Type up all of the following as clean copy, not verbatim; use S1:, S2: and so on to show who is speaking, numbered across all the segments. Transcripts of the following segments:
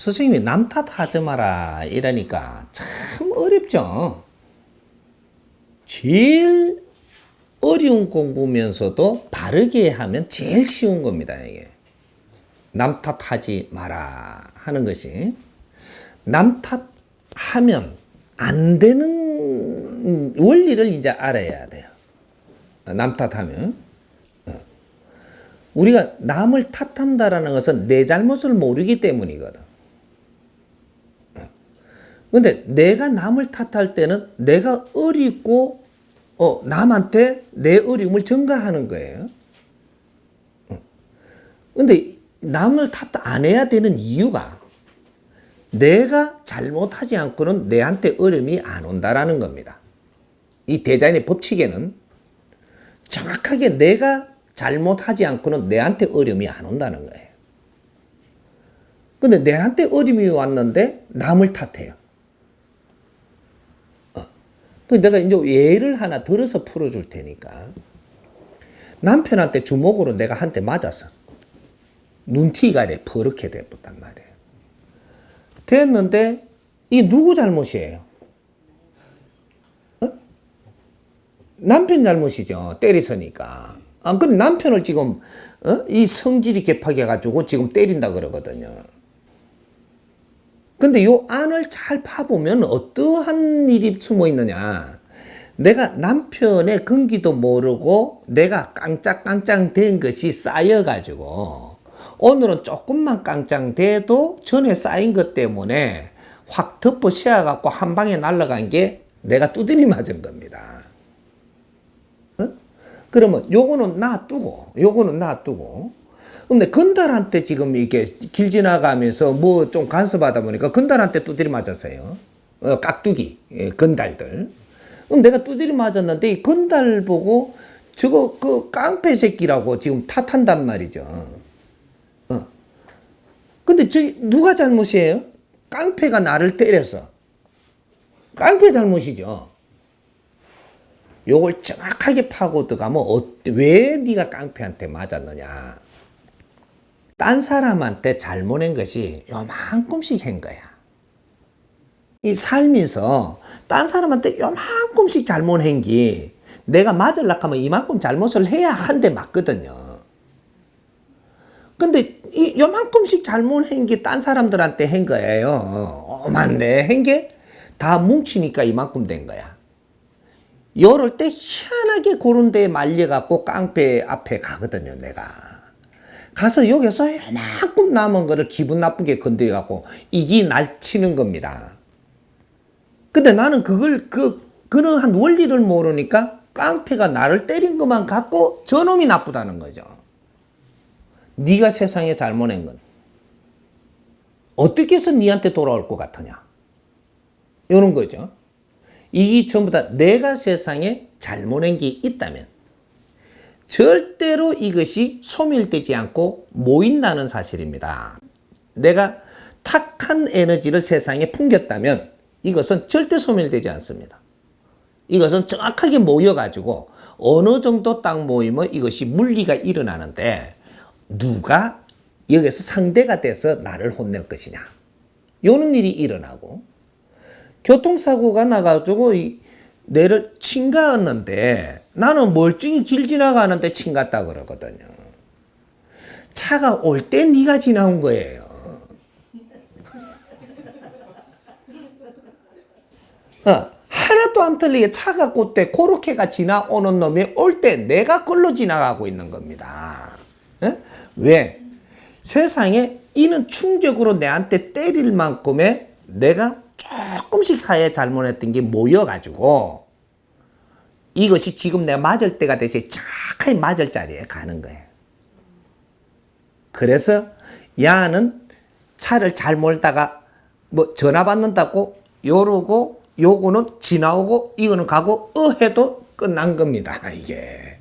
S1: 선생님이 남 탓하지 마라 이러니까 참 어렵죠. 제일 어려운 공부면서도 바르게 하면 제일 쉬운 겁니다. 이게 남 탓하지 마라 하는 것이, 남 탓하면 안 되는 원리를 이제 알아야 돼요. 남 탓하면 우리가 남을 탓한다라는 것은 내 잘못을 모르기 때문이거든. 근데 내가 남을 탓할 때는 내가 어리고 남한테 내 어려움을 전가하는 거예요. 근데 남을 탓 안 해야 되는 이유가 내가 잘못하지 않고는 내한테 어려움이 안 온다라는 겁니다. 이 디자인의 법칙에는 정확하게 내가 잘못하지 않고는 내한테 어려움이 안 온다는 거예요. 근데 내한테 어려움이 왔는데 남을 탓해요. 내가 이제 예를 하나 들어서 풀어줄 테니까. 남편한테 주먹으로 내가 한 대 맞았어. 눈티가 이래 버럭게 됐단 말이에요. 됐는데 이게 누구 잘못이에요? 남편 잘못이죠. 때리서니까. 그럼 남편을 지금 이 성질이 개팍해 가지고 지금 때린다 그러거든요. 근데 요 안을 잘 파보면 어떠한 일이 숨어 있느냐. 내가 남편의 근기도 모르고 내가 깡짱깡짱 된 것이 쌓여가지고 오늘은 조금만 깡짱돼도 전에 쌓인 것 때문에 확 덮어 씌워갖고 한 방에 날아간 게 내가 두드리 맞은 겁니다. 그러면 요거는 놔두고 근데 건달한테 지금 이렇게 길 지나가면서 뭐 좀 간섭하다 보니까 건달한테 두드리 맞았어요. 깍두기, 건달들. 그럼 내가 두드리 맞았는데 이 건달 보고 저거 그 깡패 새끼라고 지금 탓한단 말이죠. 근데 저기 누가 잘못이에요? 깡패가 나를 때렸어. 깡패 잘못이죠. 요걸 정확하게 파고 들어가면 왜 네가 깡패한테 맞았느냐. 딴 사람한테 잘못한 것이 요만큼씩 한 거야. 이 살면서 딴 사람한테 요만큼씩 잘못한 게 내가 맞으려고 하면 이만큼 잘못을 해야 한 대 맞거든요. 근데 이 요만큼씩 잘못한 게 딴 사람들한테 한 거예요. 맞네. 한 게 다 뭉치니까 이만큼 된 거야. 요럴 때 희한하게 그런 데에 말려갖고 깡패 앞에 가거든요, 내가. 가서 여기서 요만큼 남은 거를 기분 나쁘게 건드려갖고 이게 날 치는 겁니다. 근데 나는 그러한 원리를 모르니까 깡패가 나를 때린 것만 갖고 저놈이 나쁘다는 거죠. 네가 세상에 잘못한 건 어떻게 해서 네한테 돌아올 것 같으냐. 이런 거죠. 이게 전부 다 내가 세상에 잘못한 게 있다면 절대로 이것이 소멸되지 않고 모인다는 사실입니다. 내가 탁한 에너지를 세상에 풍겼다면 이것은 절대 소멸되지 않습니다. 이것은 정확하게 모여가지고 어느 정도 딱 모이면 이것이 물리가 일어나는데 누가 여기서 상대가 돼서 나를 혼낼 것이냐. 이런 일이 일어나고 교통사고가 나가지고 내를 침갔는데 나는 멀쩡히 길 지나가는데 침갔다 그러거든요. 차가 올 때 네가 지나온 거예요. 하나도 안 틀리게 차가 그때 그렇게가 지나오는 놈이 올 때 내가 걸로 지나가고 있는 겁니다. 왜? 세상에 이는 충격으로 내한테 때릴 만큼의 내가 조금씩 사회에 잘못했던 게 모여가지고 이것이 지금 내가 맞을 때가 돼서 정확하게 맞을 자리에 가는 거예요. 그래서 야는 차를 잘 몰다가 뭐 전화 받는다고 요러고 요거는 지나오고 이거는 가고 해도 끝난 겁니다. 이게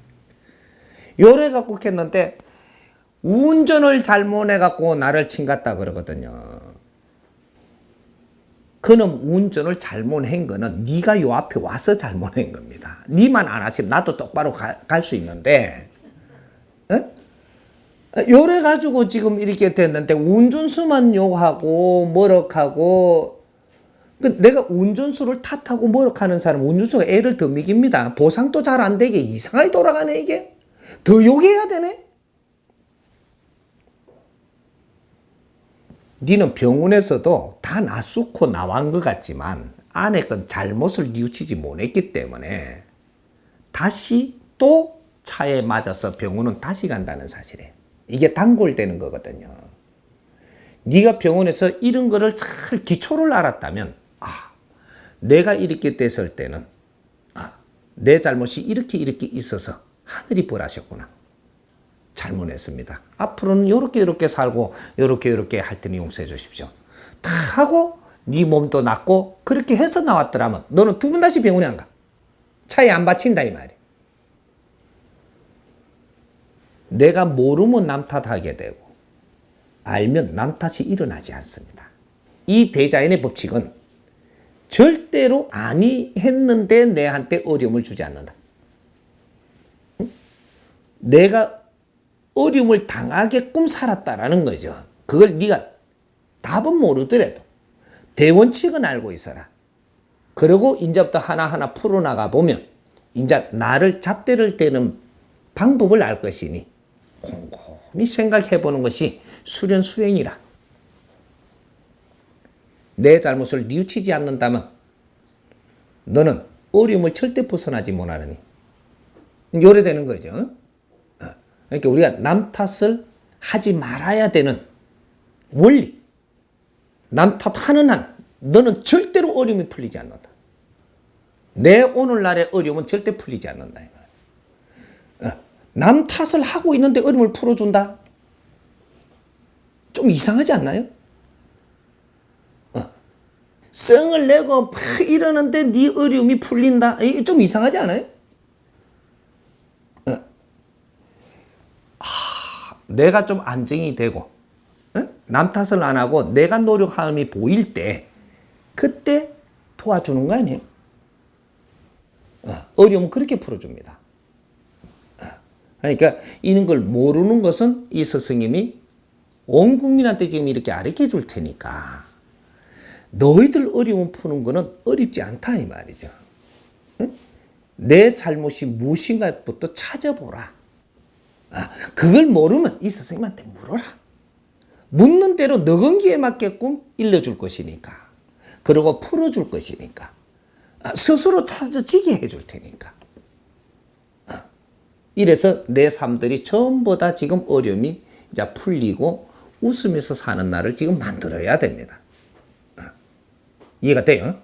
S1: 요래 갖고 했는데 운전을 잘못해갖고 나를 침갔다 그러거든요. 그놈 운전을 잘못한 거는 네가 요 앞에 와서 잘못한 겁니다. 네만 안 하시면 나도 똑바로 갈 수 있는데 요래 가지고 지금 이렇게 됐는데 운전수만 욕하고 뭐럭하고 내가 운전수를 탓하고 뭐럭하는 사람 운전수가 애를 더 먹입니다. 보상도 잘 안 되게 이상하게 돌아가네 이게. 더 욕해야 되네. 니는 병원에서도 다 낯수고 나온 것 같지만 안에 건 잘못을 뉘우치지 못했기 때문에 다시 또 차에 맞아서 병원은 다시 간다는 사실이에요. 이게 단골되는 거거든요. 네가 병원에서 이런 거를 잘 기초를 알았다면 내가 이렇게 됐을 때는 내 잘못이 이렇게 있어서 하늘이 벌하셨구나. 잘못했습니다. 앞으로는 이렇게 살고 이렇게 할 테니 용서해 주십시오. 다 하고 네 몸도 낫고 그렇게 해서 나왔더라면 너는 두 번 다시 병원에 안 가. 차에 안 받친다 이 말이야. 내가 모르면 남 탓하게 되고 알면 남 탓이 일어나지 않습니다. 이 대자연의 법칙은 절대로 아니 했는데 내한테 어려움을 주지 않는다. 내가 어려움을 당하게끔 살았다라는 거죠. 그걸 네가 답은 모르더라도 대원칙은 알고 있어라. 그리고 이제부터 하나하나 풀어나가 보면 이제 나를 잣대를 떼는 방법을 알 것이니 곰곰이 생각해 보는 것이 수련수행이라. 내 잘못을 뉘우치지 않는다면 너는 어려움을 절대 벗어나지 못하느니 요래 되는 거죠. 그러니까 우리가 남 탓을 하지 말아야 되는 원리. 남 탓하는 한 너는 절대로 어려움이 풀리지 않는다. 내 오늘날의 어려움은 절대 풀리지 않는다. 남 탓을 하고 있는데 어려움을 풀어준다? 좀 이상하지 않나요? 성을 내고 막 이러는데 네 어려움이 풀린다? 좀 이상하지 않아요? 내가 좀 안정이 되고 남 탓을 안 하고 내가 노력함이 보일 때 그때 도와주는 거 아니에요? 어려움은 그렇게 풀어줍니다. 그러니까 이런 걸 모르는 것은 이 스승님이 온 국민한테 지금 이렇게 가르쳐 줄 테니까 너희들 어려움 푸는 거는 어렵지 않다 이 말이죠. 내 잘못이 무엇인가부터 찾아보라. 그걸 모르면 이 선생님한테 물어라. 묻는 대로 너건기에 맞게끔 일러줄 것이니까. 그리고 풀어줄 것이니까. 스스로 찾아지게 해줄 테니까. 이래서 내 삶들이 전부 다 지금 어려움이 이제 풀리고 웃으면서 사는 날을 지금 만들어야 됩니다. 이해가 돼요?